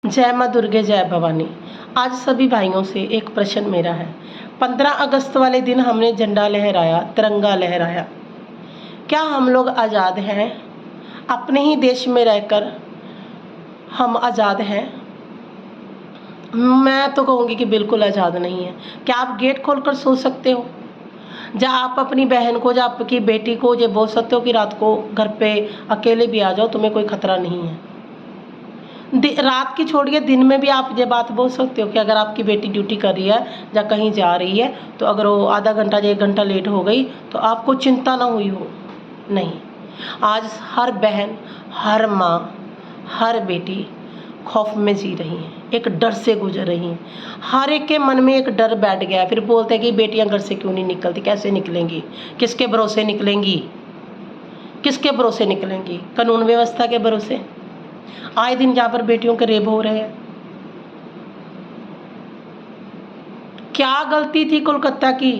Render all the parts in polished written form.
जय माँ दुर्गे जय भवानी। आज सभी भाइयों से एक प्रश्न मेरा है। 15 अगस्त वाले दिन हमने झंडा लहराया, तिरंगा लहराया। क्या हम लोग आज़ाद हैं? अपने ही देश में रहकर हम आज़ाद हैं? मैं तो कहूँगी कि बिल्कुल आज़ाद नहीं है। क्या आप गेट खोलकर सो सकते हो? जहाँ आप अपनी बहन को, जहाँ आपकी बेटी को ये बोल सकते हो कि रात को घर पे अकेले भी आ जाओ, तुम्हें कोई खतरा नहीं है। रात की छोड़िए, दिन में भी आप ये बात बोल सकते हो कि अगर आपकी बेटी ड्यूटी कर रही है या कहीं जा रही है तो अगर वो आधा घंटा या 1 घंटा लेट हो गई तो आपको चिंता ना हुई हो। नहीं, आज हर बहन, हर माँ, हर बेटी खौफ में जी रही हैं, एक डर से गुजर रही हैं। हर एक के मन में एक डर बैठ गया है। फिर बोलते हैं कि बेटियां घर से क्यों नहीं निकलती, कैसे निकलेंगी, किसके भरोसे निकलेंगी, किसके भरोसे निकलेंगी? कानून व्यवस्था के भरोसे। आए दिन जहाँ पर बेटियों के रेप हो रहे हैं। क्या गलती थी कोलकाता की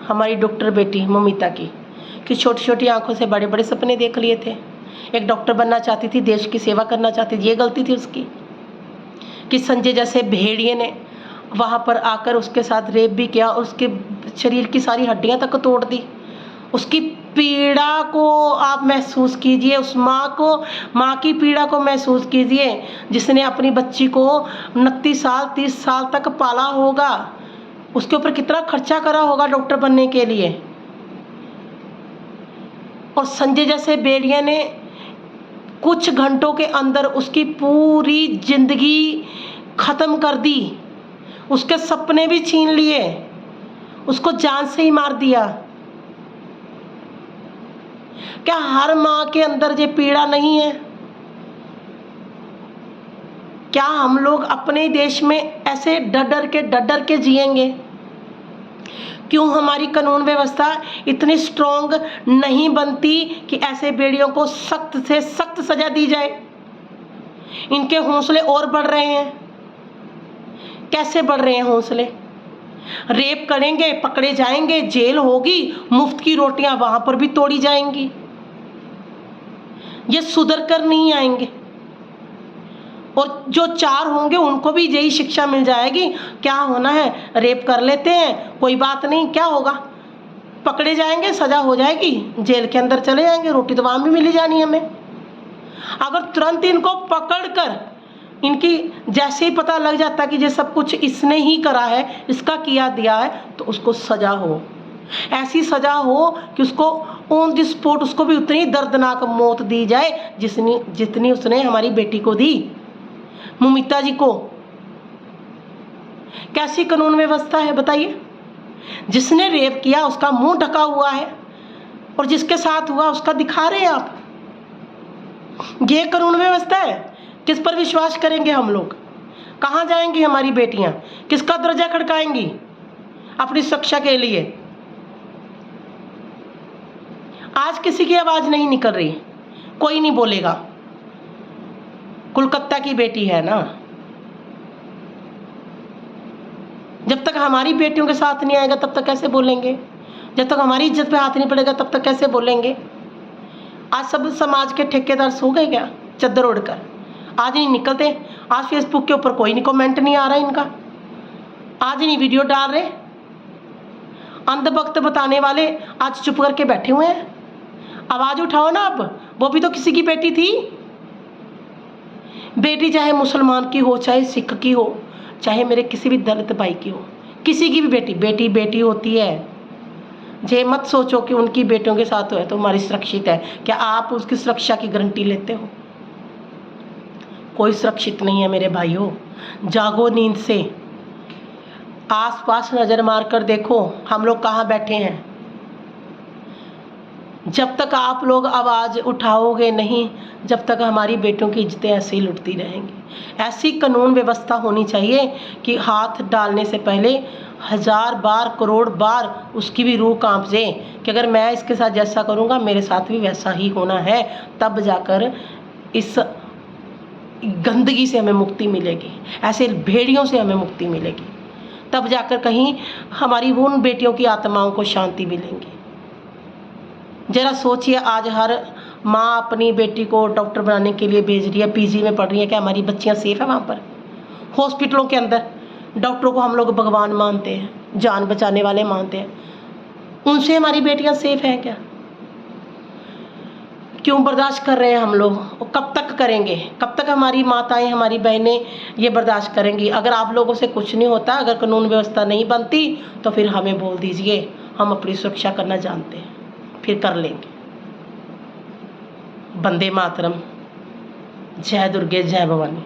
हमारी डॉक्टर बेटी ममिता की कि छोटी छोटी आंखों से बड़े बड़े सपने देख लिए थे। एक डॉक्टर बनना चाहती थी, देश की सेवा करना चाहती थी। ये गलती थी उसकी कि संजय जैसे भेड़िए ने वहाँ पर आकर उसके साथ रेप भी किया और उसके शरीर की सारी हड्डियाँ तक तोड़ दी। उसकी पीड़ा को आप महसूस कीजिए, उस माँ की पीड़ा को महसूस कीजिए जिसने अपनी बच्ची को 29 साल 30 साल तक पाला होगा। उसके ऊपर कितना खर्चा करा होगा डॉक्टर बनने के लिए। और संजय जैसे भेड़िए ने कुछ घंटों के अंदर उसकी पूरी जिंदगी खत्म कर दी, उसके सपने भी छीन लिए, उसको जान से ही मार दिया। क्या हर माँ के अंदर ये पीड़ा नहीं है? क्या हम लोग अपने देश में ऐसे डर डर के जिएंगे? क्यों हमारी कानून व्यवस्था इतनी स्ट्रॉन्ग नहीं बनती कि ऐसे भेड़ियों को सख्त से सख्त सजा दी जाए? इनके हौसले और बढ़ रहे हैं। कैसे बढ़ रहे हैं हौसले? रेप करेंगे, पकड़े जाएंगे, जेल होगी, मुफ्त की रोटियां वहां पर भी तोड़ी जाएंगी। ये सुधर कर नहीं आएंगे। और जो 4 होंगे उनको भी यही शिक्षा मिल जाएगी। क्या होना है, रेप कर लेते हैं, कोई बात नहीं, क्या होगा, पकड़े जाएंगे, सजा हो जाएगी, जेल के अंदर चले जाएंगे, रोटी तो वहां भी मिली जानी हमें। अगर तुरंत इनको पकड़कर इनकी जैसे ही पता लग जाता कि ये सब कुछ इसने ही करा है, इसका किया दिया है, तो उसको सजा हो, ऐसी सजा हो कि उसको ऑन द स्पॉट उसको भी उतनी दर्दनाक मौत दी जाए जितनी उसने हमारी बेटी को दी, ममिता जी को। कैसी कानून व्यवस्था है बताइए? जिसने रेप किया उसका मुंह ढका हुआ है और जिसके साथ हुआ उसका दिखा रहे हैं आप। ये कानून व्यवस्था है? किस पर विश्वास करेंगे हम लोग? कहाँ जाएंगी हमारी बेटियां? किसका दरवाजा खड़काएंगी अपनी सुरक्षा के लिए? आज किसी की आवाज नहीं निकल रही, कोई नहीं बोलेगा। कोलकाता की बेटी है ना। जब तक हमारी बेटियों के साथ नहीं आएगा तब तक कैसे बोलेंगे? जब तक हमारी इज्जत पे हाथ नहीं पड़ेगा तब तक कैसे बोलेंगे? आज सब समाज के ठेकेदार सो गए क्या चद्दर ओढ़कर? आज नहीं निकलते। आज फेसबुक के ऊपर कोई नहीं कमेंट नहीं आ रहा इनका, आज नहीं वीडियो डाल रहे। अंधभक्त बताने वाले आज चुप करके बैठे हुए हैं। आवाज उठाओ ना आप, वो भी तो किसी की बेटी थी। बेटी चाहे मुसलमान की हो, चाहे सिख की हो, चाहे मेरे किसी भी दलित भाई की हो, किसी की भी बेटी बेटी होती है। ये मत सोचो कि उनकी बेटियों के साथ है तो हमारी सुरक्षित है। क्या आप उसकी सुरक्षा की गारंटी लेते हो? कोई सुरक्षित नहीं है मेरे भाइयों। जागो नींद से, आसपास नजर मार कर देखो हम लोग कहाँ बैठे हैं। जब तक आप लोग आवाज़ उठाओगे नहीं, जब तक हमारी बेटियों की इज्जतें ऐसे ही लुटती रहेंगी। ऐसी कानून व्यवस्था होनी चाहिए कि हाथ डालने से पहले 1000 बार, करोड़ बार उसकी भी रूह कांप जाए कि अगर मैं इसके साथ जैसा करूँगा मेरे साथ भी वैसा ही होना है। तब जाकर इस गंदगी से हमें मुक्ति मिलेगी, ऐसे भेड़ियों से हमें मुक्ति मिलेगी। तब जाकर कहीं हमारी उन बेटियों की आत्माओं को शांति मिलेगी। जरा सोचिए, आज माँ अपनी बेटी को डॉक्टर बनाने के लिए भेज रही है, पीजी में पढ़ रही है, क्या हमारी बच्चियाँ सेफ है वहाँ पर? हॉस्पिटलों के अंदर डॉक्टरों को हम लोग भगवान मानते हैं, जान बचाने वाले मानते हैं, उनसे हमारी बेटियाँ सेफ हैं क्या? क्यों बर्दाश्त कर रहे हैं हम लोग? और कब तक करेंगे? कब तक हमारी माताएं, हमारी बहनें ये बर्दाश्त करेंगी? अगर आप लोगों से कुछ नहीं होता, अगर कानून व्यवस्था नहीं बनती, तो फिर हमें बोल दीजिए, हम अपनी सुरक्षा करना जानते हैं, फिर कर लेंगे। वंदे मातरम। जय दुर्गे, जय भवानी।